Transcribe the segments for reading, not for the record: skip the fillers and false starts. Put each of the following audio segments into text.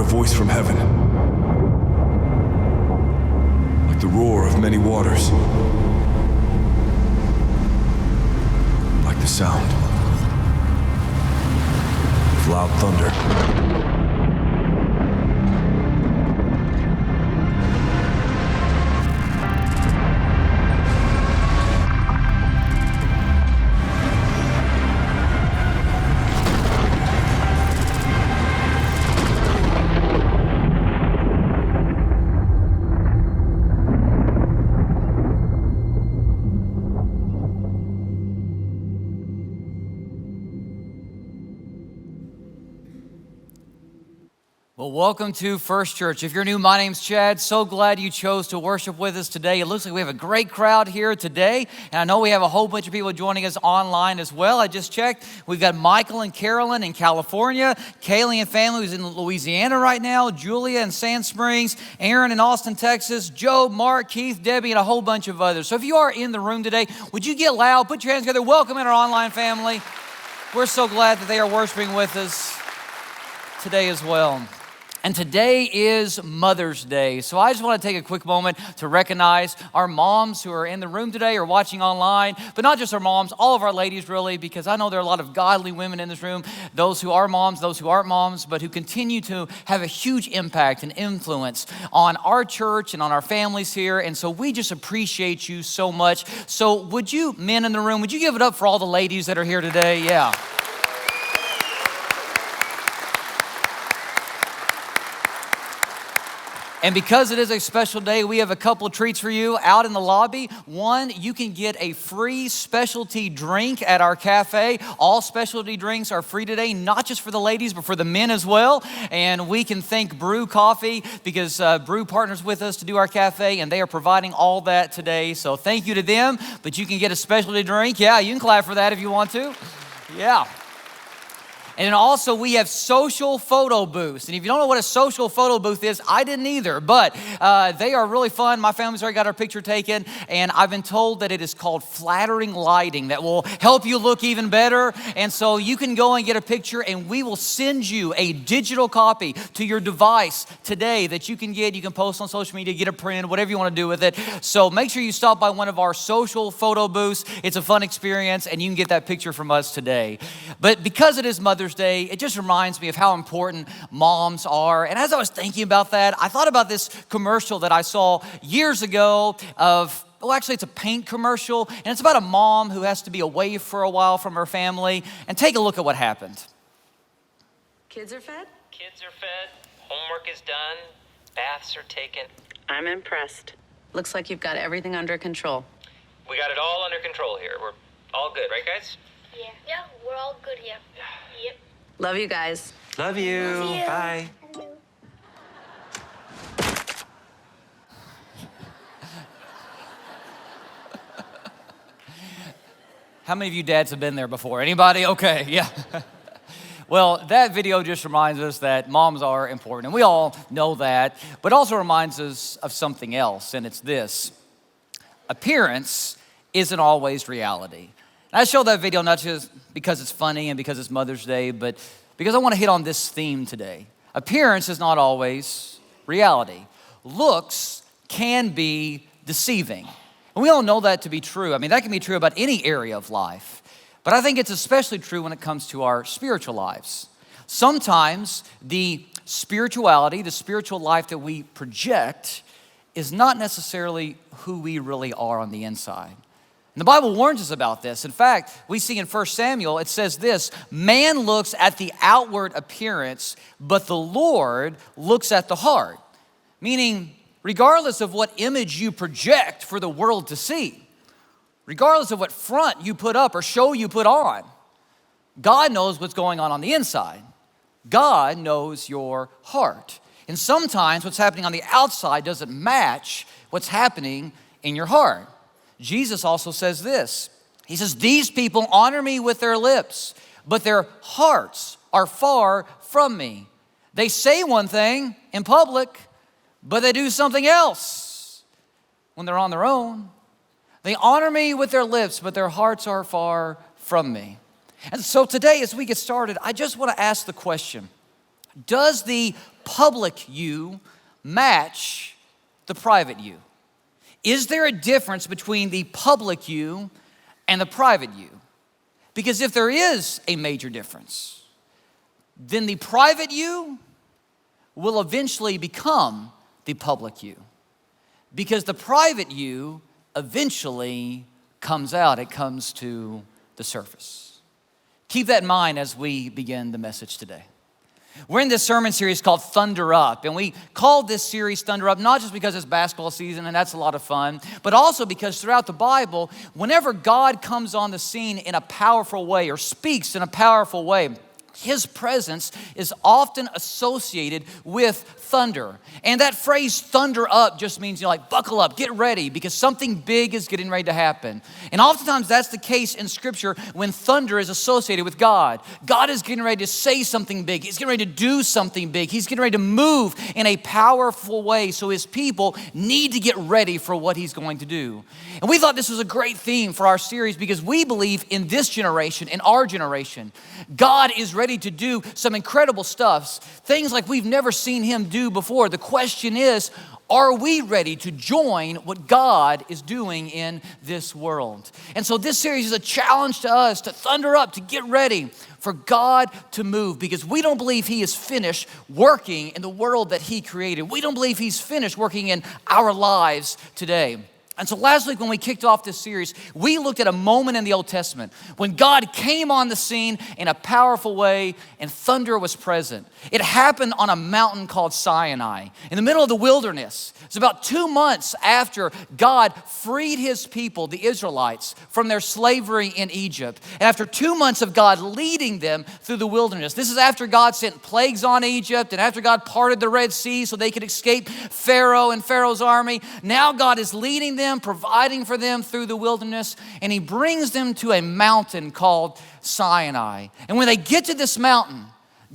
a voice from heaven, like the roar of many waters, like the sound of loud thunder. Well, welcome to First Church. If you're new, my name's Chad. So glad you chose to worship with us today. It looks like we have a great crowd here today, and I know we have a whole bunch of people joining us online as well. I just checked. We've got Michael and Carolyn in California, Kaylee and family who's in Louisiana right now, Julia in Sand Springs, Aaron in Austin, Texas, Joe, Mark, Keith, Debbie, and a whole bunch of others. So if you are in the room today, would you get loud, put your hands together, welcome in our online family. We're so glad that they are worshiping with us today as well. And today is Mother's Day. So I just want to take a quick moment to recognize our moms who are in the room today or watching online, but not just our moms, all of our ladies really, because I know there are a lot of godly women in this room, those who are moms, those who aren't moms, but who continue to have a huge impact and influence on our church and on our families here. And so we just appreciate you so much. So would you, men in the room, would you give it up for all the ladies that are here today? Yeah. And because it is a special day, we have a couple of treats for you out in the lobby. One, you can get a free specialty drink at our cafe. All specialty drinks are free today, not just for the ladies, but for the men as well. And we can thank Brew Coffee because Brew partners with us to do our cafe, and they are providing all that today. So thank you to them, but you can get a specialty drink. Yeah, you can clap for that if you want to. Yeah. And then also we have social photo booths. And if you don't know what a social photo booth is, I didn't either, but they are really fun. My family's already got our picture taken, and I've been told that it is called flattering lighting that will help you look even better. And so you can go and get a picture, and we will send you a digital copy to your device today that you can get. You can post on social media, get it printed, whatever you want to do with it. So make sure you stop by one of our social photo booths. It's a fun experience, and you can get that picture from us today. But because it is Mother's Day, it just reminds me of how important moms are. And as I was thinking about that, I thought about this commercial that I saw years ago of, well, actually it's a paint commercial, and it's about a mom who has to be away for a while from her family. And take a look at what happened. Kids are fed? Kids are fed, homework is done, baths are taken. I'm impressed. Looks like you've got everything under control. We got it all under control here. We're all good, right guys? Yeah, we're all good here. Yep. Love you guys. Love you. Love you. Bye. How many of you dads have been there before? Anybody? Okay, yeah. Well, that video just reminds us that moms are important, and we all know that, but also reminds us of something else, and it's this. Appearance isn't always reality. And I show that video not just because it's funny and because it's Mother's Day, but because I want to hit on this theme today. Appearance is not always reality. Looks can be deceiving. And we all know that to be true. I mean, that can be true about any area of life. But I think it's especially true when it comes to our spiritual lives. Sometimes the spirituality, the spiritual life that we project is not necessarily who we really are on the inside. And the Bible warns us about this. In fact, we see in 1 Samuel, it says this, man looks at the outward appearance, but the Lord looks at the heart. Meaning, regardless of what image you project for the world to see, regardless of what front you put up or show you put on, God knows what's going on the inside. God knows your heart. And sometimes what's happening on the outside doesn't match what's happening in your heart. Jesus also says this. He says, these people honor me with their lips, but their hearts are far from me. They say one thing in public, but they do something else when they're on their own. They honor me with their lips, but their hearts are far from me. And so today, as we get started, I just want to ask the question, does the public you match the private you? Is there a difference between the public you and the private you? Because if there is a major difference, then the private you will eventually become the public you. Because the private you eventually comes out, it comes to the surface. Keep that in mind as we begin the message today. We're in this sermon series called Thunder Up, and we called this series Thunder Up not just because it's basketball season and that's a lot of fun, but also because throughout the Bible, whenever God comes on the scene in a powerful way or speaks in a powerful way, His presence is often associated with thunder. And that phrase, thunder up, just means, like buckle up, get ready, because something big is getting ready to happen. And oftentimes that's the case in Scripture when thunder is associated with God. God is getting ready to say something big. He's getting ready to do something big. He's getting ready to move in a powerful way. So His people need to get ready for what He's going to do. And we thought this was a great theme for our series because we believe in this generation, in our generation, God is ready to do some incredible stuff, things like we've never seen Him do before. The question is, are we ready to join what God is doing in this world? And so this series is a challenge to us to thunder up, to get ready for God to move, because we don't believe He is finished working in the world that He created. We don't believe He's finished working in our lives today. And so last week when we kicked off this series, we looked at a moment in the Old Testament when God came on the scene in a powerful way and thunder was present. It happened on a mountain called Sinai in the middle of the wilderness. It's about 2 months after God freed His people, the Israelites, from their slavery in Egypt. And after 2 months of God leading them through the wilderness. This is after God sent plagues on Egypt and after God parted the Red Sea so they could escape Pharaoh and Pharaoh's army. Now God is leading them, providing for them through the wilderness, and He brings them to a mountain called Sinai. And when they get to this mountain,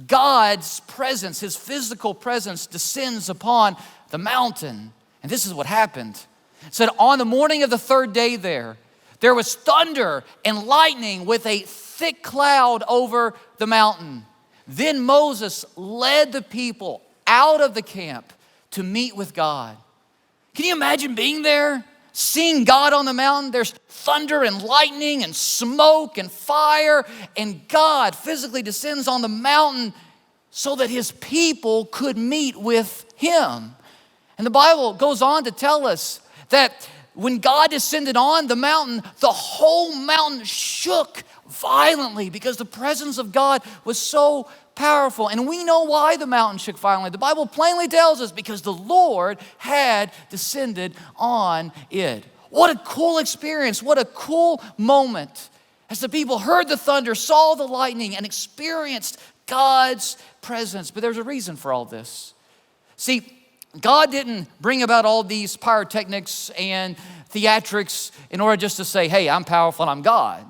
God's presence, His physical presence, descends upon the mountain. And this is what happened. It said, on the morning of the third day there was thunder and lightning with a thick cloud over the mountain. Then Moses led the people out of the camp to meet with God. Can you imagine being there? Seeing God on the mountain, there's thunder and lightning and smoke and fire, and God physically descends on the mountain so that His people could meet with Him. And the Bible goes on to tell us that when God descended on the mountain, the whole mountain shook violently because the presence of God was so powerful. And we know why the mountain shook violently. The Bible plainly tells us because the Lord had descended on it. What a cool experience. What a cool moment as the people heard the thunder, saw the lightning, and experienced God's presence. But there's a reason for all this. See, God didn't bring about all these pyrotechnics and theatrics in order just to say, hey, I'm powerful and I'm God.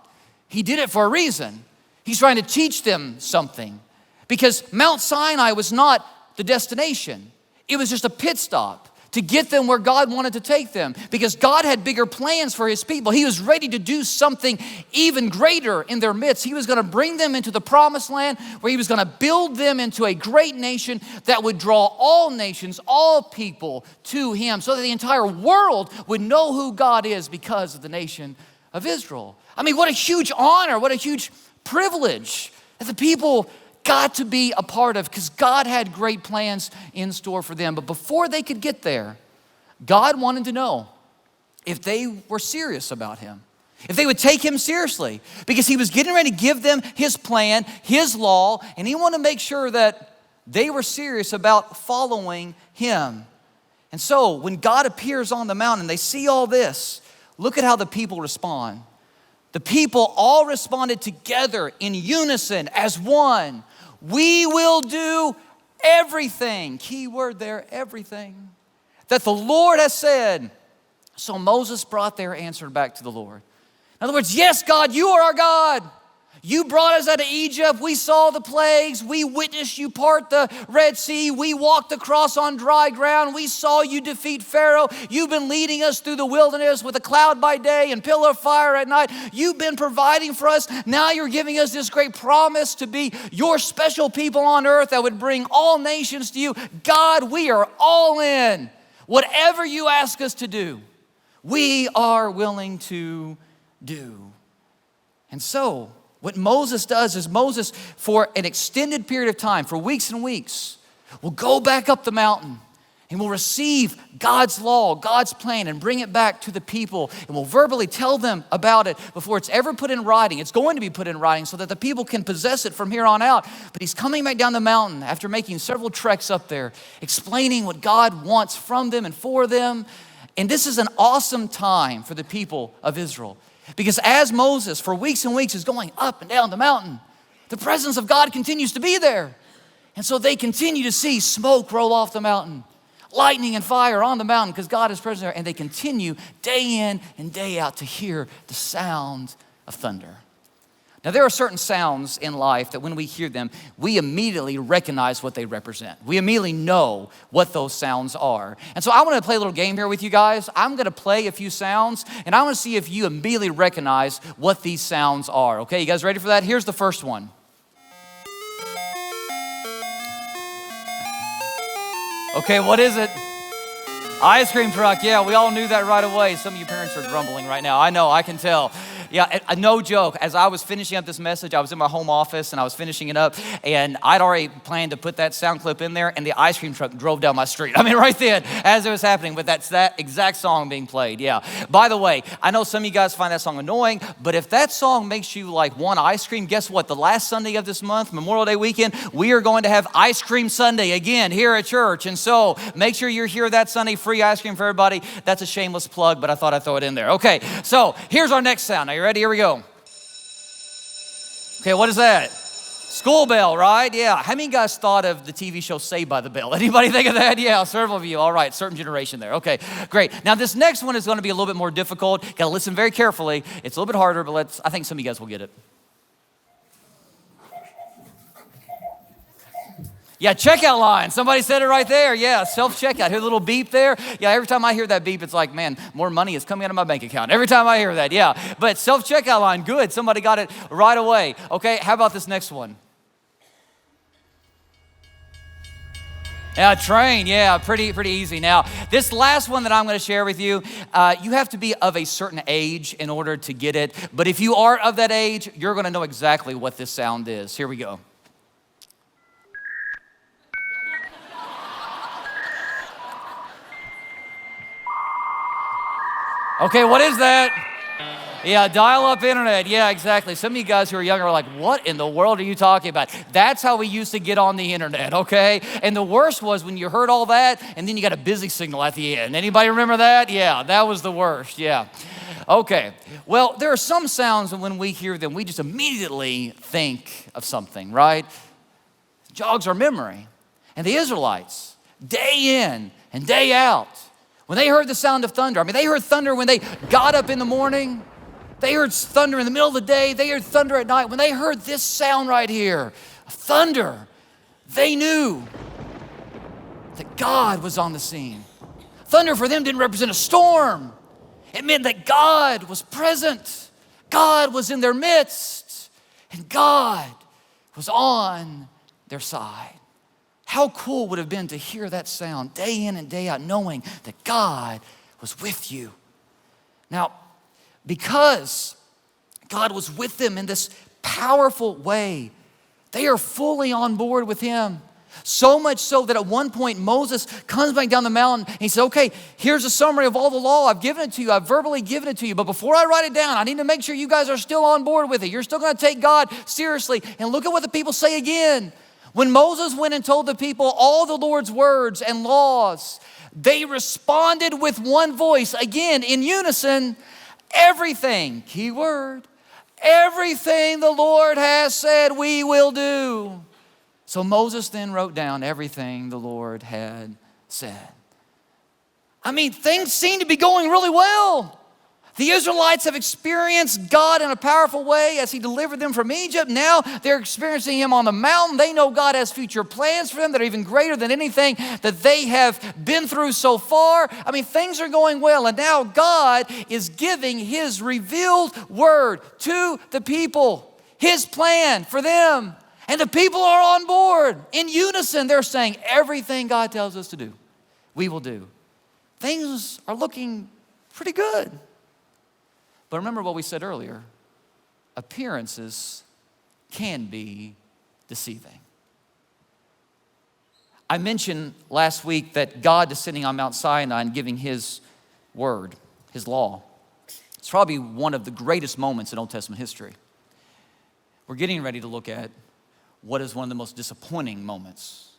He did it for a reason. He's trying to teach them something. Because Mount Sinai was not the destination. It was just a pit stop to get them where God wanted to take them. Because God had bigger plans for His people. He was ready to do something even greater in their midst. He was going to bring them into the promised land where He was going to build them into a great nation that would draw all nations, all people to Him so that the entire world would know who God is because of the nation of Israel. I mean, what a huge honor, what a huge privilege that the people got to be a part of, because God had great plans in store for them. But before they could get there, God wanted to know if they were serious about Him, if they would take Him seriously, because He was getting ready to give them His plan, His law, and He wanted to make sure that they were serious about following Him. And so when God appears on the mountain, they see all this. Look at how the people respond. The people all responded together in unison as one. We will do everything, key word there, everything, that the Lord has said. So Moses brought their answer back to the Lord. In other words, yes, God, you are our God. You brought us out of Egypt. We saw the plagues. We witnessed you part the Red Sea. We walked across on dry ground. We saw you defeat Pharaoh. You've been leading us through the wilderness with a cloud by day and pillar of fire at night. You've been providing for us. Now you're giving us this great promise to be your special people on earth that would bring all nations to you. God, we are all in. Whatever you ask us to do, we are willing to do. And so, what Moses does is Moses, for an extended period of time, for weeks and weeks, will go back up the mountain and will receive God's law, God's plan, and bring it back to the people, and will verbally tell them about it before it's ever put in writing. It's going to be put in writing so that the people can possess it from here on out. But he's coming back down the mountain after making several treks up there, explaining what God wants from them and for them. And this is an awesome time for the people of Israel. Because as Moses, for weeks and weeks, is going up and down the mountain, the presence of God continues to be there. And so they continue to see smoke roll off the mountain, lightning and fire on the mountain because God is present there. And they continue day in and day out to hear the sound of thunder. Now, there are certain sounds in life that when we hear them, we immediately recognize what they represent. We immediately know what those sounds are. And so I want to play a little game here with you guys. I'm going to play a few sounds, and I want to see if you immediately recognize what these sounds are. Okay, you guys ready for that? Here's the first one. Okay, what is it? Ice cream truck. Yeah, we all knew that right away. Some of you parents are grumbling right now. I know, I can tell. Yeah, no joke. As I was finishing up this message, I was in my home office and I was finishing it up, and I'd already planned to put that sound clip in there, and the ice cream truck drove down my street. I mean, right then, as it was happening, but that's that exact song being played, yeah. By the way, I know some of you guys find that song annoying, but if that song makes you like want ice cream, guess what? The last Sunday of this month, Memorial Day weekend, we are going to have Ice Cream Sunday again here at church, and so make sure you're here that Sunday, free ice cream for everybody. That's a shameless plug, but I thought I'd throw it in there. Okay, so here's our next sound. Now, you ready? Here we go. Okay, what is that? School bell, right? Yeah. How many guys thought of the TV show Saved by the Bell? Anybody think of that? Yeah, several of you. All right, certain generation there. Okay, great. Now, this next one is going to be a little bit more difficult. Got to listen very carefully. It's a little bit harder, but I think some of you guys will get it. Yeah, checkout line. Somebody said it right there. Yeah, self-checkout. Hear the little beep there? Yeah, every time I hear that beep, it's like, man, more money is coming out of my bank account. Every time I hear that, yeah. But self-checkout line, good. Somebody got it right away. Okay, how about this next one? Yeah, train. Yeah, pretty easy. Now, this last one that I'm going to share with you, you have to be of a certain age in order to get it. But if you are of that age, you're going to know exactly what this sound is. Here we go. Okay, what is that? Yeah, dial-up internet. Yeah, exactly. Some of you guys who are younger are like, what in the world are you talking about? That's how we used to get on the internet, okay? And the worst was when you heard all that, and then you got a busy signal at the end. Anybody remember that? Yeah, that was the worst, yeah. Okay, well, there are some sounds that when we hear them, we just immediately think of something, right? It jogs our memory. And the Israelites, day in and day out, when they heard the sound of thunder, I mean, they heard thunder when they got up in the morning. They heard thunder in the middle of the day. They heard thunder at night. When they heard this sound right here, thunder, they knew that God was on the scene. Thunder for them didn't represent a storm. It meant that God was present. God was in their midst. And God was on their side. How cool would it have been to hear that sound day in and day out, knowing that God was with you? Now, because God was with them in this powerful way, they are fully on board with him. So much so that at one point Moses comes back down the mountain and he says, okay, here's a summary of all the law. I've given it to you. I've verbally given it to you. But before I write it down, I need to make sure you guys are still on board with it. You're still going to take God seriously. And look at what the people say again. When Moses went and told the people all the Lord's words and laws, they responded with one voice, again, in unison, everything, key word, everything the Lord has said we will do. So Moses then wrote down everything the Lord had said. I mean, things seem to be going really well. The Israelites have experienced God in a powerful way as he delivered them from Egypt. Now they're experiencing him on the mountain. They know God has future plans for them that are even greater than anything that they have been through so far. I mean, things are going well. And now God is giving his revealed word to the people, his plan for them. And the people are on board. In unison, they're saying everything God tells us to do, we will do. Things are looking pretty good. But remember what we said earlier, appearances can be deceiving. I mentioned last week that God descending on Mount Sinai and giving his word, his law, it's probably one of the greatest moments in Old Testament history. We're getting ready to look at what is one of the most disappointing moments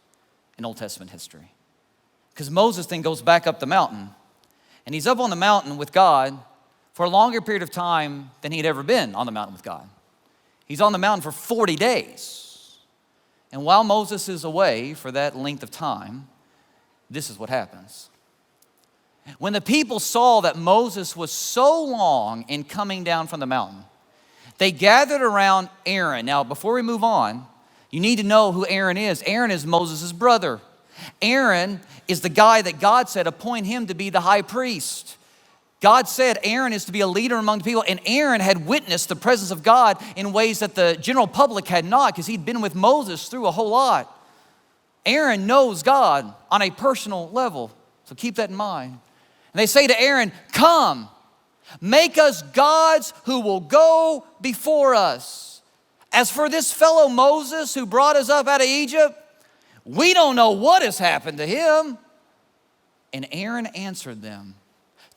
in Old Testament history. Because Moses then goes back up the mountain, and he's up on the mountain with God for a longer period of time than he'd ever been on the mountain with God. He's on the mountain for 40 days. And while Moses is away for that length of time, this is what happens. When the people saw that Moses was so long in coming down from the mountain, they gathered around Aaron. Now, before we move on, you need to know who Aaron is. Aaron is Moses' brother. Aaron is the guy that God said appoint him to be the high priest. God said Aaron is to be a leader among the people, and Aaron had witnessed the presence of God in ways that the general public had not, because he'd been with Moses through a whole lot. Aaron knows God on a personal level, so keep that in mind. And they say to Aaron, come, make us gods who will go before us. As for this fellow Moses who brought us up out of Egypt, we don't know what has happened to him. And Aaron answered them,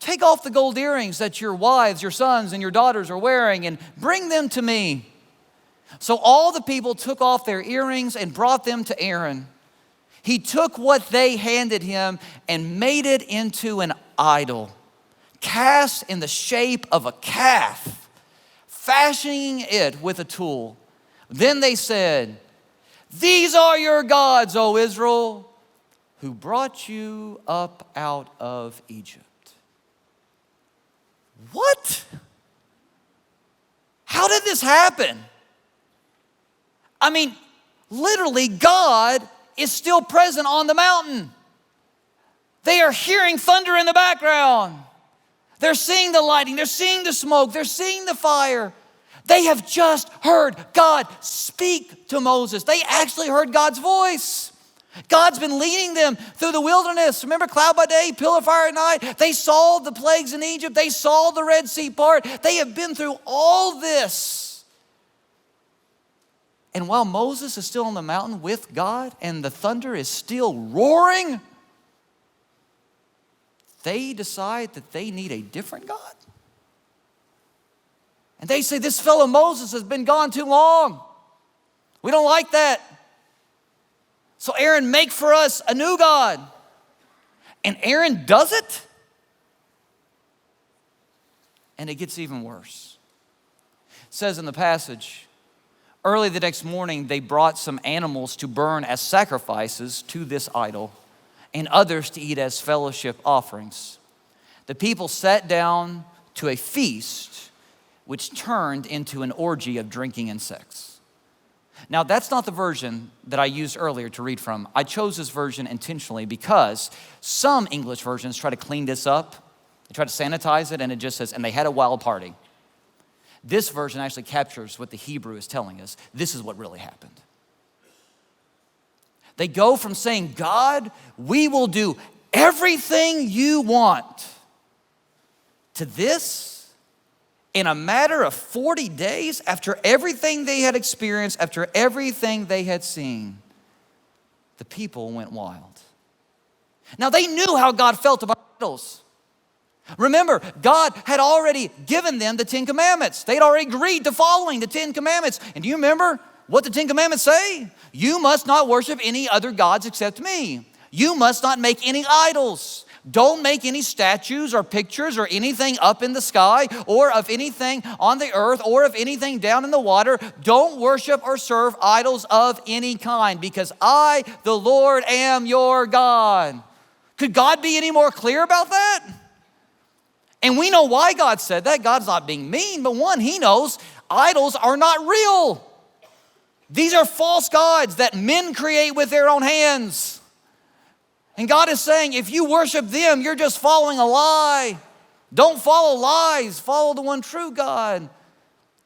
take off the gold earrings that your wives, your sons, and your daughters are wearing and bring them to me. So all the people took off their earrings and brought them to Aaron. He took what they handed him and made it into an idol, cast in the shape of a calf, fashioning it with a tool. Then they said, these are your gods, O Israel, who brought you up out of Egypt. What? How did this happen? I mean, literally, God is still present on the mountain. They are hearing thunder in the background. They're seeing the lightning, they're seeing the smoke, they're seeing the fire. They have just heard God speak to Moses. They actually heard God's voice. God's been leading them through the wilderness. Remember, cloud by day, pillar of fire at night. They saw the plagues in Egypt. They saw the Red Sea part. They have been through all this. And while Moses is still on the mountain with God and the thunder is still roaring, they decide that they need a different God. And they say, this fellow Moses has been gone too long. We don't like that. So Aaron, make for us a new God. And Aaron does it. And it gets even worse. It says in the passage, early the next morning, they brought some animals to burn as sacrifices to this idol, and others to eat as fellowship offerings. The people sat down to a feast, which turned into an orgy of drinking and sex. Now, that's not the version that I used earlier to read from. I chose this version intentionally because some English versions try to clean this up. They try to sanitize it, and it just says, and they had a wild party. This version actually captures what the Hebrew is telling us. This is what really happened. They go from saying, God, we will do everything you want, to this. In a matter of 40 days, after everything they had experienced, after everything they had seen, the people went wild. Now, they knew how God felt about idols. Remember, God had already given them the 10 Commandments. They'd already agreed to following the 10 Commandments. And do you remember what the 10 Commandments say? You must not worship any other gods except me. You must not make any idols. Don't make any statues or pictures or anything up in the sky or of anything on the earth or of anything down in the water. Don't worship or serve idols of any kind, because I, the Lord, am your God. Could God be any more clear about that? And we know why God said that. God's not being mean, but one, he knows idols are not real. These are false gods that men create with their own hands. And God is saying, if you worship them, you're just following a lie. Don't follow lies, follow the one true God.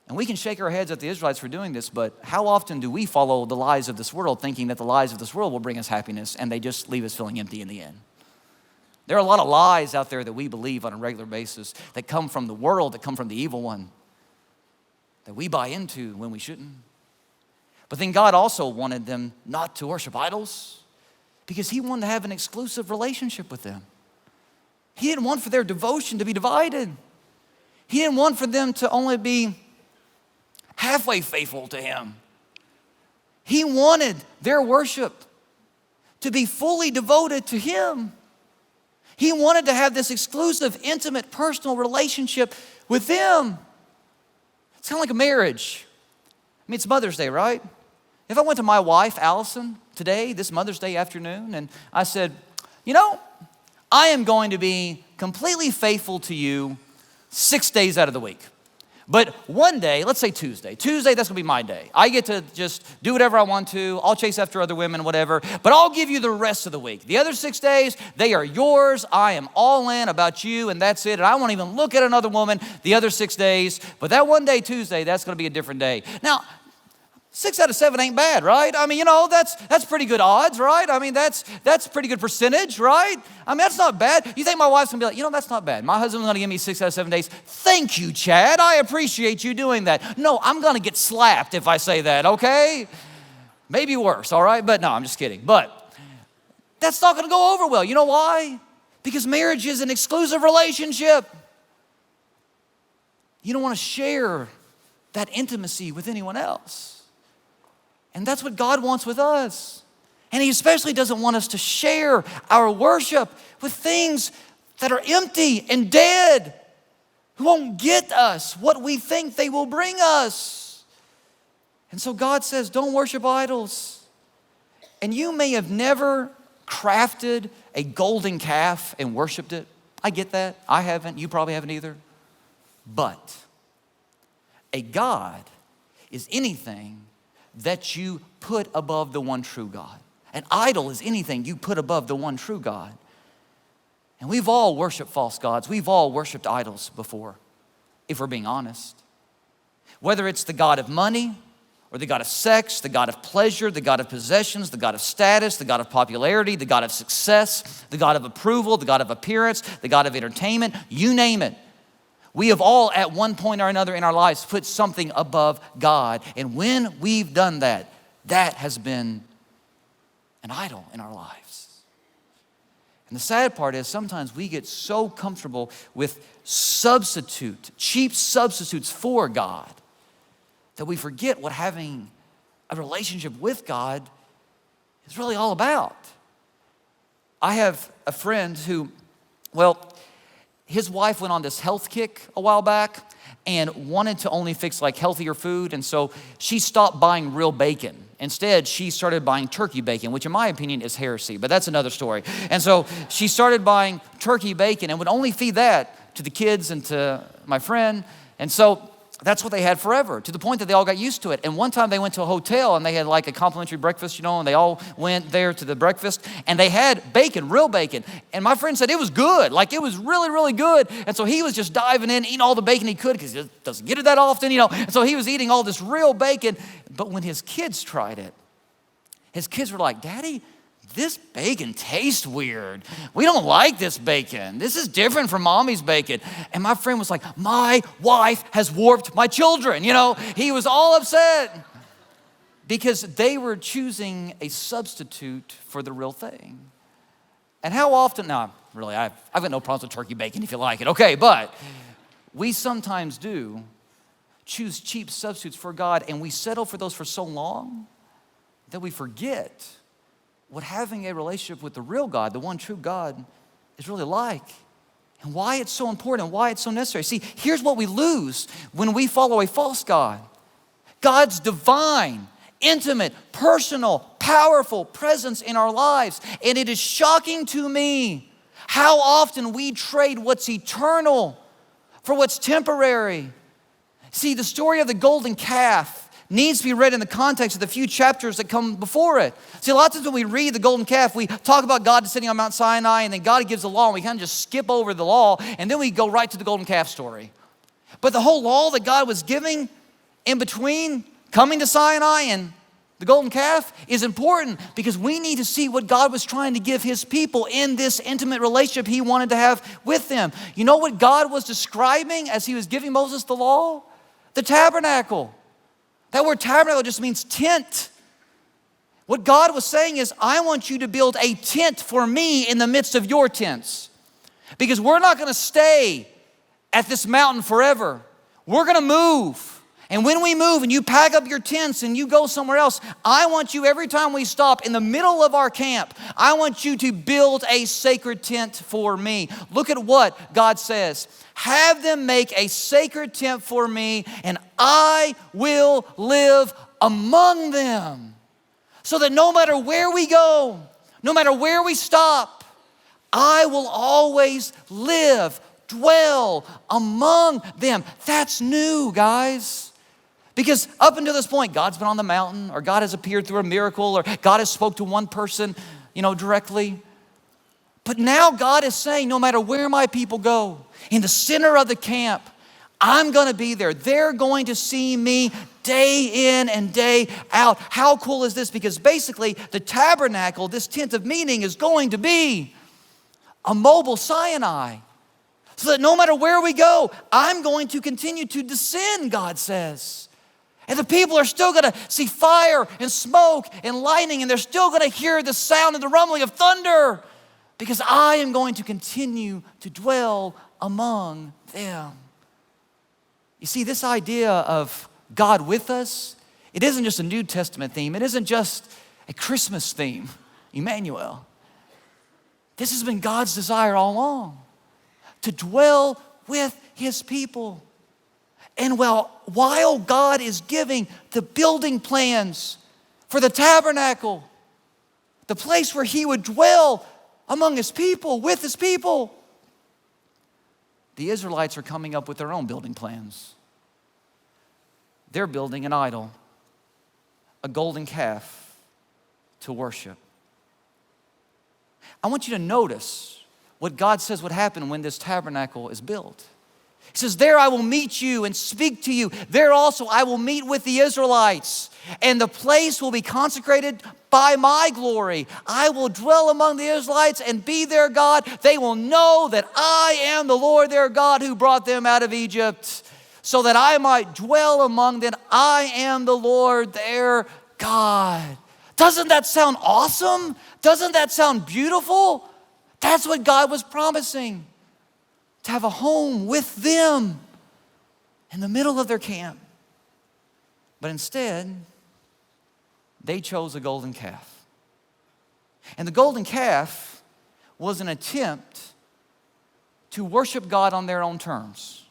And we can shake our heads at the Israelites for doing this, but how often do we follow the lies of this world, thinking that the lies of this world will bring us happiness, and they just leave us feeling empty in the end? There are a lot of lies out there that we believe on a regular basis that come from the world, that come from the evil one, that we buy into when we shouldn't. But then God also wanted them not to worship idols because he wanted to have an exclusive relationship with them. He didn't want for their devotion to be divided. He didn't want for them to only be halfway faithful to him. He wanted their worship to be fully devoted to him. He wanted to have this exclusive, intimate, personal relationship with them. It's kind of like a marriage. I mean, it's Mother's Day, right? If I went to my wife, Allison, today, this Mother's Day afternoon, and I said, you know, I am going to be completely faithful to you 6 days out of the week. But one day, let's say Tuesday, that's gonna be my day. I get to just do whatever I want to. I'll chase after other women, whatever, but I'll give you the rest of the week. The other 6 days, they are yours. I am all in about you, and that's it. And I won't even look at another woman the other 6 days. But that one day, Tuesday, that's gonna be a different day. Now, 6 out of 7 ain't bad, right? I mean, you know, that's pretty good odds, right? I mean, that's pretty good percentage, right? I mean, that's not bad. You think my wife's gonna be like, you know, that's not bad. My husband's gonna give me 6 out of 7 days. Thank you, Chad. I appreciate you doing that. No, I'm gonna get slapped if I say that, okay? Maybe worse, all right? But no, I'm just kidding. But that's not gonna go over well. You know why? Because marriage is an exclusive relationship. You don't wanna share that intimacy with anyone else. And that's what God wants with us. And he especially doesn't want us to share our worship with things that are empty and dead, who won't get us what we think they will bring us. And so God says, don't worship idols. And you may have never crafted a golden calf and worshiped it. I get that. I haven't. You probably haven't either. But a God is anything that you put above the one true God. An idol is anything you put above the one true God. And we've all worshiped false gods. We've all worshiped idols before, if we're being honest. Whether it's the God of money, or the God of sex, the God of pleasure, the God of possessions, the God of status, the God of popularity, the God of success, the God of approval, the God of appearance, the God of entertainment, you name it. We have all at one point or another in our lives put something above God. And when we've done that, that has been an idol in our lives. And the sad part is sometimes we get so comfortable with cheap substitutes for God, that we forget what having a relationship with God is really all about. I have a friend who, his wife went on this health kick a while back and wanted to only fix like healthier food. And so she stopped buying real bacon. Instead, she started buying turkey bacon, which in my opinion is heresy, but that's another story. And so she started buying turkey bacon and would only feed that to the kids and to my friend. And so that's what they had forever, to the point that they all got used to it. And one time they went to a hotel and they had like a complimentary breakfast, and they all went there to the breakfast and they had bacon, real bacon. And my friend said it was good, like it was really, really good. And so he was just diving in, eating all the bacon he could because he doesn't get it that often, And so he was eating all this real bacon. But when his kids tried it, his kids were like, Daddy, this bacon tastes weird. We don't like this bacon. This is different from mommy's bacon. And my friend was like, my wife has warped my children. He was all upset because they were choosing a substitute for the real thing. And how often, no, really, I've got no problems with turkey bacon if you like it, okay, but we sometimes do choose cheap substitutes for God, and we settle for those for so long that we forget what having a relationship with the real God, the one true God, is really like, and why it's so important, and why it's so necessary. See, here's what we lose when we follow a false God. God's divine, intimate, personal, powerful presence in our lives. And it is shocking to me how often we trade what's eternal for what's temporary. See, the story of the golden calf needs to be read in the context of the few chapters that come before it. See, a lot of times when we read the golden calf, we talk about God descending on Mount Sinai, and then God gives the law, and we kind of just skip over the law, and then we go right to the golden calf story. But the whole law that God was giving in between coming to Sinai and the golden calf is important, because we need to see what God was trying to give his people in this intimate relationship he wanted to have with them. You know what God was describing as he was giving Moses the law? The tabernacle. That word tabernacle just means tent. What God was saying is, I want you to build a tent for me in the midst of your tents. Because we're not going to stay at this mountain forever. We're going to move. And when we move and you pack up your tents and you go somewhere else, I want you, every time we stop in the middle of our camp, I want you to build a sacred tent for me. Look at what God says. Have them make a sacred tent for me, and I will live among them. So that no matter where we go, no matter where we stop, I will always live, dwell among them. That's new, guys. Because up until this point, God's been on the mountain, or God has appeared through a miracle, or God has spoke to one person, directly. But now God is saying, no matter where my people go, in the center of the camp, I'm going to be there. They're going to see me day in and day out. How cool is this? Because basically, the tabernacle, this tent of meeting, is going to be a mobile Sinai. So that no matter where we go, I'm going to continue to descend, God says. And the people are still going to see fire and smoke and lightning, and they're still going to hear the sound and the rumbling of thunder, because I am going to continue to dwell among them. You see, this idea of God with us, it isn't just a New Testament theme. It isn't just a Christmas theme, Emmanuel. This has been God's desire all along, to dwell with his people. And while God is giving the building plans for the tabernacle, the place where he would dwell among his people, with his people, the Israelites are coming up with their own building plans. They're building an idol, a golden calf to worship. I want you to notice what God says would happen when this tabernacle is built. He says, there I will meet you and speak to you. There also I will meet with the Israelites, and the place will be consecrated by my glory. I will dwell among the Israelites and be their God. They will know that I am the Lord their God who brought them out of Egypt, so that I might dwell among them. I am the Lord their God. Doesn't that sound awesome? Doesn't that sound beautiful? That's what God was promising. To have a home with them in the middle of their camp. But instead, they chose a golden calf. And the golden calf was an attempt to worship God on their own terms.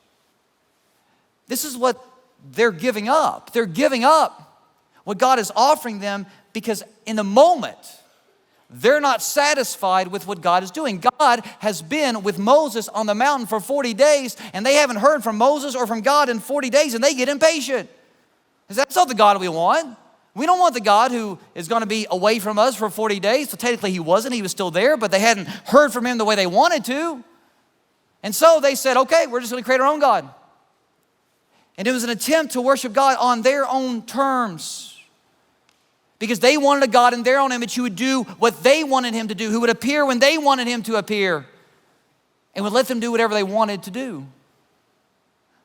This is what they're giving up. They're giving up what God is offering them, because in the moment, they're not satisfied with what God is doing. God has been with Moses on the mountain for 40 days, and they haven't heard from Moses or from God in 40 days, and they get impatient. Because that's not the God we want. We don't want the God who is going to be away from us for 40 days. So technically he wasn't. He was still there, but they hadn't heard from him the way they wanted to. And so they said, okay, we're just going to create our own God. And it was an attempt to worship God on their own terms. Because they wanted a God in their own image who would do what they wanted him to do, who would appear when they wanted him to appear, and would let them do whatever they wanted to do.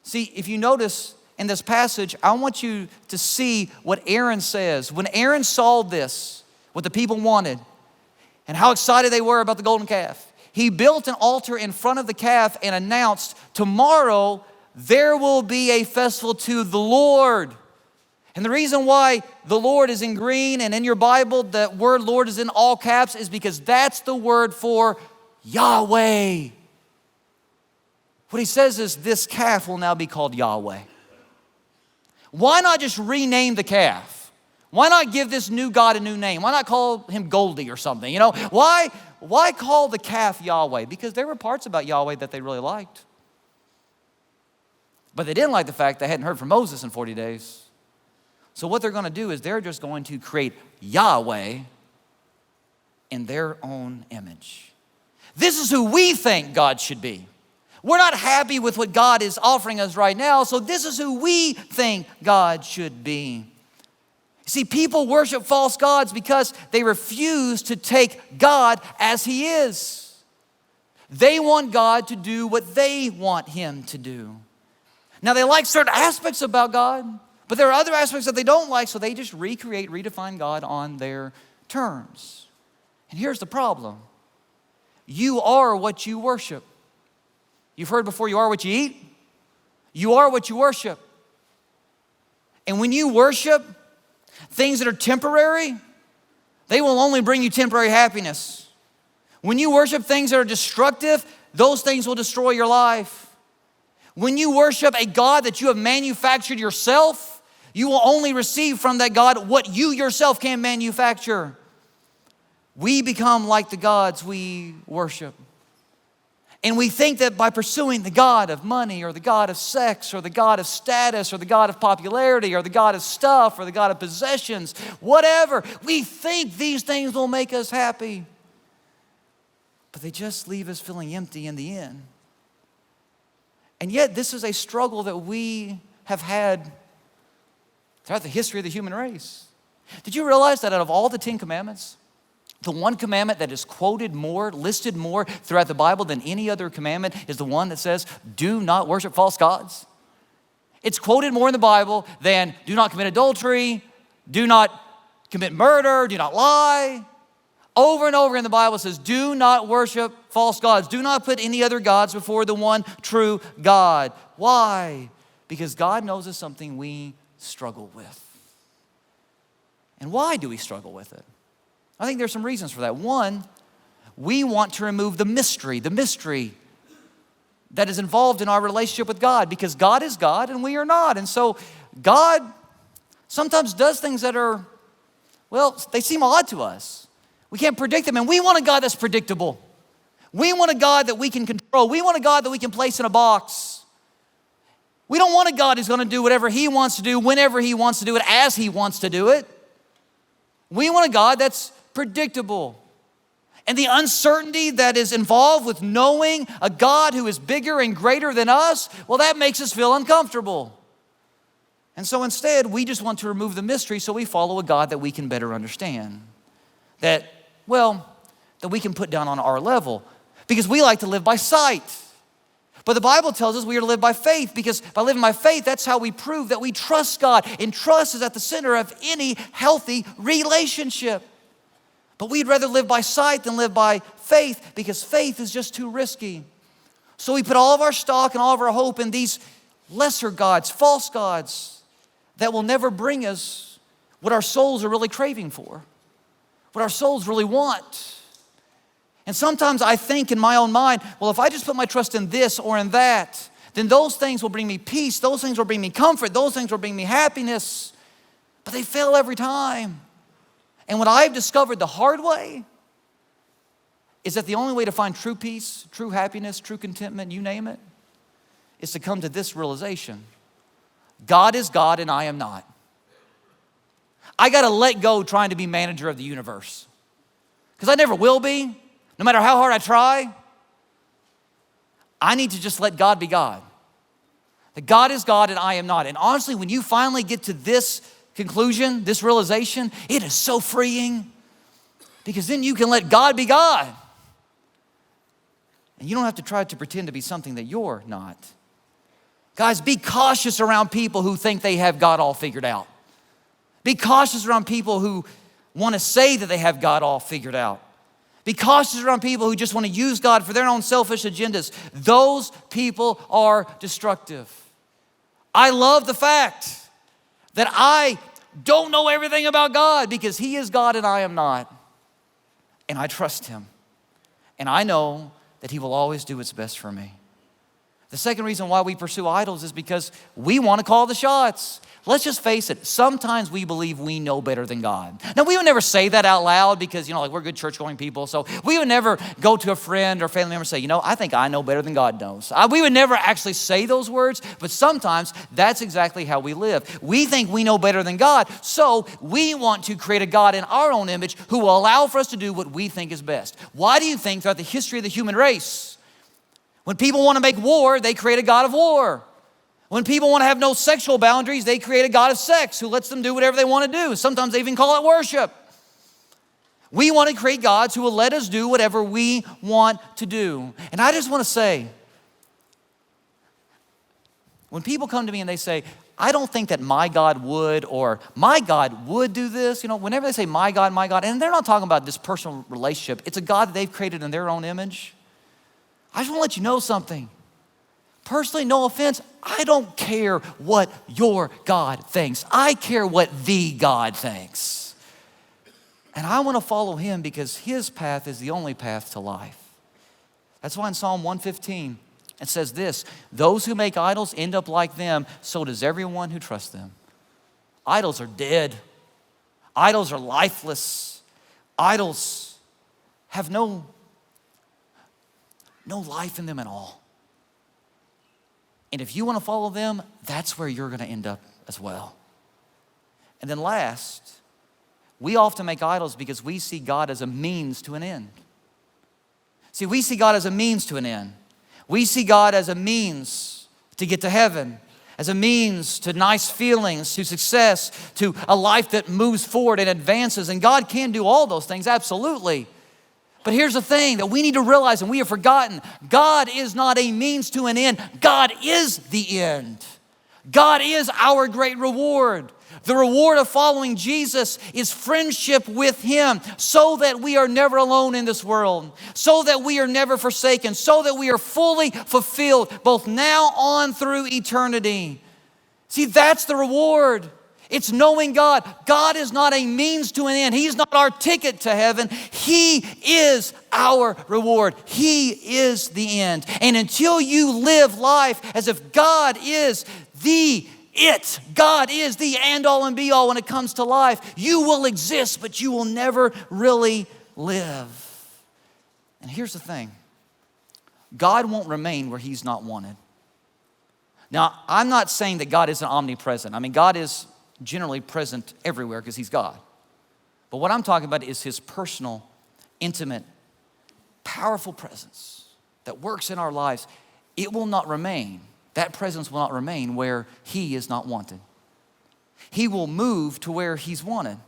See, if you notice in this passage, I want you to see what Aaron says. When Aaron saw this, what the people wanted, and how excited they were about the golden calf, he built an altar in front of the calf and announced, tomorrow there will be a festival to the Lord. And the reason why the Lord is in green, and in your Bible the word Lord is in all caps, is because that's the word for Yahweh. What he says is, this calf will now be called Yahweh. Why not just rename the calf? Why not give this new God a new name? Why not call him Goldie or something? Why call the calf Yahweh? Because there were parts about Yahweh that they really liked. But they didn't like the fact they hadn't heard from Moses in 40 days. So what they're going to do is they're just going to create Yahweh in their own image. This is who we think God should be. We're not happy with what God is offering us right now, so this is who we think God should be. See, people worship false gods because they refuse to take God as He is. They want God to do what they want Him to do. Now, they like certain aspects about God, but there are other aspects that they don't like, so they just recreate, redefine God on their terms. And here's the problem. You are what you worship. You've heard before, you are what you eat. You are what you worship. And when you worship things that are temporary, they will only bring you temporary happiness. When you worship things that are destructive, those things will destroy your life. When you worship a God that you have manufactured yourself, you will only receive from that God what you yourself can manufacture. We become like the gods we worship. And we think that by pursuing the God of money or the God of sex or the God of status or the God of popularity or the God of stuff or the God of possessions, whatever, we think these things will make us happy. But they just leave us feeling empty in the end. And yet this is a struggle that we have had throughout the history of the human race. Did you realize that out of all the 10 commandments, the one commandment that is quoted more, listed more throughout the Bible than any other commandment is the one that says, do not worship false gods? It's quoted more in the Bible than do not commit adultery, do not commit murder, do not lie. Over and over in the Bible it says, do not worship false gods. Do not put any other gods before the one true God. Why? Because God knows it's something we struggle with. And why do we struggle with it? I think there's some reasons for that. One, we want to remove the mystery that is involved in our relationship with God, because God is God and we are not. And so God sometimes does things that are, well, they seem odd to us. We can't predict them, and we want a God that's predictable. We want a God that we can control. We want a God that we can place in a box. We don't want a God who's going to do whatever He wants to do, whenever He wants to do it, as He wants to do it. We want a God that's predictable. And the uncertainty that is involved with knowing a God who is bigger and greater than us, well, that makes us feel uncomfortable. And so instead, we just want to remove the mystery, so we follow a God that we can better understand. That we can put down on our level. Because we like to live by sight. But the Bible tells us we are to live by faith, because by living by faith, that's how we prove that we trust God. And trust is at the center of any healthy relationship. But we'd rather live by sight than live by faith, because faith is just too risky. So we put all of our stock and all of our hope in these lesser gods, false gods, that will never bring us what our souls are really craving for, what our souls really want. And sometimes I think in my own mind, well, if I just put my trust in this or in that, then those things will bring me peace, those things will bring me comfort, those things will bring me happiness. But they fail every time. And what I've discovered the hard way is that the only way to find true peace, true happiness, true contentment, you name it, is to come to this realization. God is God and I am not. I got to let go trying to be manager of the universe, because I never will be. No matter how hard I try, I need to just let God be God. That God is God and I am not. And honestly, when you finally get to this conclusion, this realization, it is so freeing, because then you can let God be God. And you don't have to try to pretend to be something that you're not. Guys, be cautious around people who think they have God all figured out. Be cautious around people who want to say that they have God all figured out. Be cautious around people who just want to use God for their own selfish agendas. Those people are destructive. I love the fact that I don't know everything about God, because He is God and I am not. And I trust Him. And I know that He will always do what's best for me. The second reason why we pursue idols is because we want to call the shots. Let's just face it, sometimes we believe we know better than God. Now, we would never say that out loud because, like we're good church-going people, so we would never go to a friend or family member and say, I think I know better than God knows. We would never actually say those words, but sometimes that's exactly how we live. We think we know better than God, so we want to create a God in our own image who will allow for us to do what we think is best. Why do you think throughout the history of the human race, when people want to make war, they create a God of war? When people want to have no sexual boundaries, they create a God of sex who lets them do whatever they want to do. Sometimes they even call it worship. We want to create gods who will let us do whatever we want to do. And I just want to say, when people come to me and they say, I don't think that my God would, or my God would do this, whenever they say my God, and they're not talking about this personal relationship, it's a God that they've created in their own image. I just want to let you know something. Personally, no offense, I don't care what your God thinks. I care what the God thinks. And I want to follow him because his path is the only path to life. That's why in Psalm 115, it says this, those who make idols end up like them, so does everyone who trusts them. Idols are dead. Idols are lifeless. Idols have no life in them at all. And if you want to follow them, that's where you're going to end up as well. And then last, we often make idols because we see God as a means to an end. See, we see God as a means to an end. We see God as a means to get to heaven, as a means to nice feelings, to success, to a life that moves forward and advances. And God can do all those things, absolutely. But here's the thing that we need to realize, and we have forgotten. God is not a means to an end. God is the end. God is our great reward. The reward of following Jesus is friendship with him so that we are never alone in this world, so that we are never forsaken, so that we are fully fulfilled both now on through eternity. See, that's the reward. It's knowing God. God is not a means to an end. He's not our ticket to heaven. He is our reward. He is the end. And until you live life as if God is God is the end all and be all when it comes to life, you will exist, but you will never really live. And here's the thing. God won't remain where he's not wanted. Now, I'm not saying that God isn't omnipresent. I mean, God is generally present everywhere because he's God. But what I'm talking about is his personal, intimate, powerful presence that works in our lives. It will not remain. That presence will not remain where he is not wanted. He will move to where he's wanted.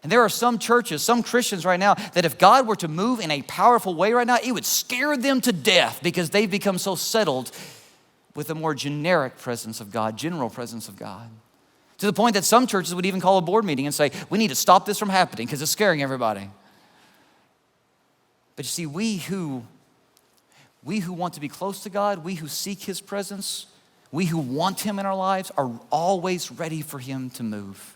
And there are some churches, some Christians right now, that if God were to move in a powerful way right now, it would scare them to death because they've become so settled with a more generic presence of God, general presence of God. To the point that some churches would even call a board meeting and say, we need to stop this from happening because it's scaring everybody. But you see, we who want to be close to God, we who seek his presence, we who want him in our lives are always ready for him to move.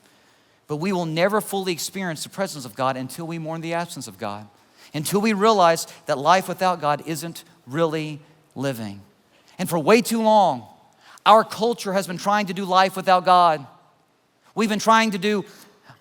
But we will never fully experience the presence of God until we mourn the absence of God, until we realize that life without God isn't really living. And for way too long, our culture has been trying to do life without God. We've been trying to do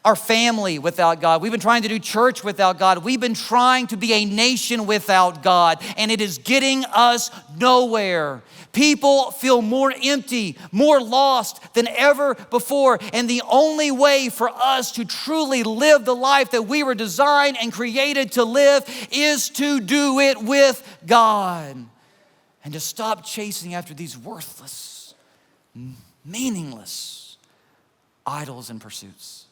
our family without God. We've been trying to do church without God. We've been trying to be a nation without God, and it is getting us nowhere. People feel more empty, more lost than ever before, and the only way for us to truly live the life that we were designed and created to live is to do it with God and to stop chasing after these worthless, meaningless idols and pursuits.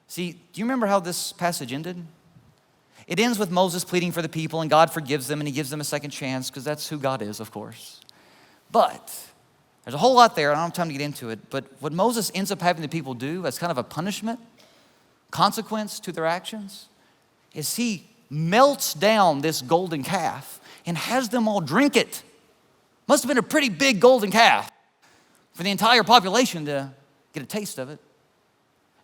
See, do you remember how this passage ended? It ends with Moses pleading for the people, and God forgives them, and he gives them a second chance, because that's who God is, of course. But there's a whole lot there, and I don't have time to get into it, but what Moses ends up having the people do as kind of a punishment, consequence to their actions, is he melts down this golden calf and has them all drink it. Must have been a pretty big golden calf for the entire population to get a taste of it.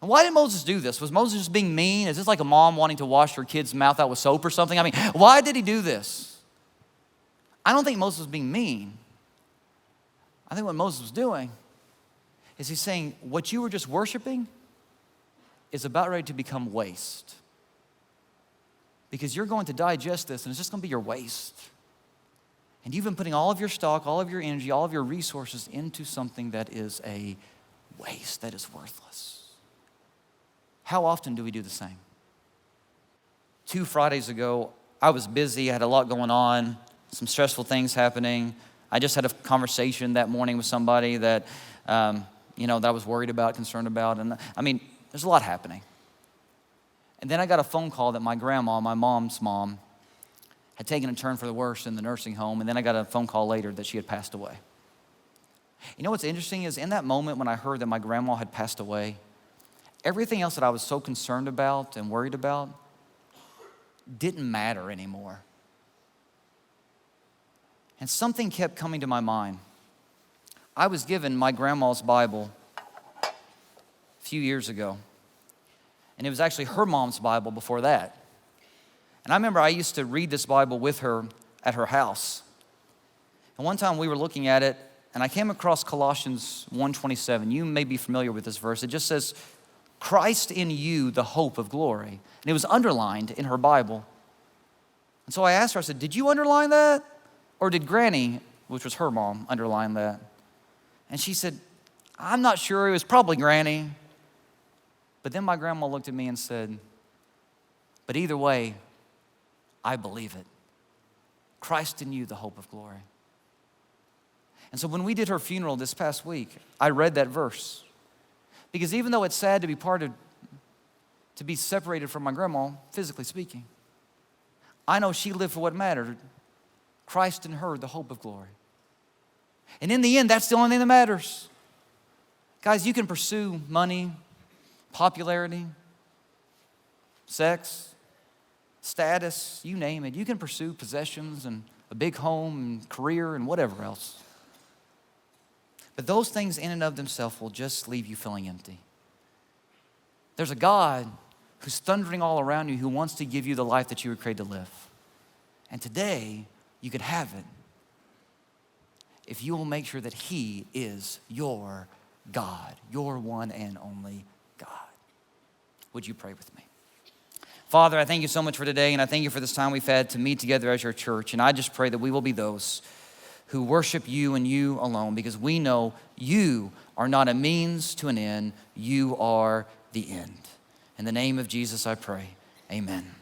And why did Moses do this? Was Moses just being mean? Is this like a mom wanting to wash her kid's mouth out with soap or something? I mean, why did he do this? I don't think Moses was being mean. I think what Moses was doing is he's saying, what you were just worshiping is about ready to become waste. Because you're going to digest this and it's just going to be your waste. And you've been putting all of your stock, all of your energy, all of your resources into something that is a waste, that is worthless. How often do we do the same? 2 Fridays ago, I was busy, I had a lot going on, some stressful things happening. I just had a conversation that morning with somebody that, that I was worried about, concerned about. And there's a lot happening. And then I got a phone call that my grandma, my mom's mom, had taken a turn for the worse in the nursing home. And then I got a phone call later that she had passed away. You know what's interesting is in that moment when I heard that my grandma had passed away, everything else that I was so concerned about and worried about didn't matter anymore. And something kept coming to my mind. I was given my grandma's Bible a few years ago. And it was actually her mom's Bible before that. And I remember I used to read this Bible with her at her house. And one time we were looking at it, and I came across Colossians 1:27. You may be familiar with this verse. It just says, Christ in you, the hope of glory. And it was underlined in her Bible. And so I asked her, I said, did you underline that? Or did Granny, which was her mom, underline that? And she said, I'm not sure. It was probably Granny. But then my grandma looked at me and said, but either way, I believe it. Christ in you, the hope of glory. And so when we did her funeral this past week, I read that verse. Because even though it's sad to be separated from my grandma, physically speaking, I know she lived for what mattered. Christ in her, the hope of glory. And in the end, that's the only thing that matters. Guys, you can pursue money, popularity, sex, status, you name it. You can pursue possessions and a big home and career and whatever else. But those things in and of themselves will just leave you feeling empty. There's a God who's thundering all around you who wants to give you the life that you were created to live. And today, you can have it if you will make sure that He is your God, your one and only God. Would you pray with me? Father, I thank you so much for today, and I thank you for this time we've had to meet together as your church. And I just pray that we will be those who worship you and you alone, because we know you are not a means to an end. You are the end. In the name of Jesus, I pray. Amen.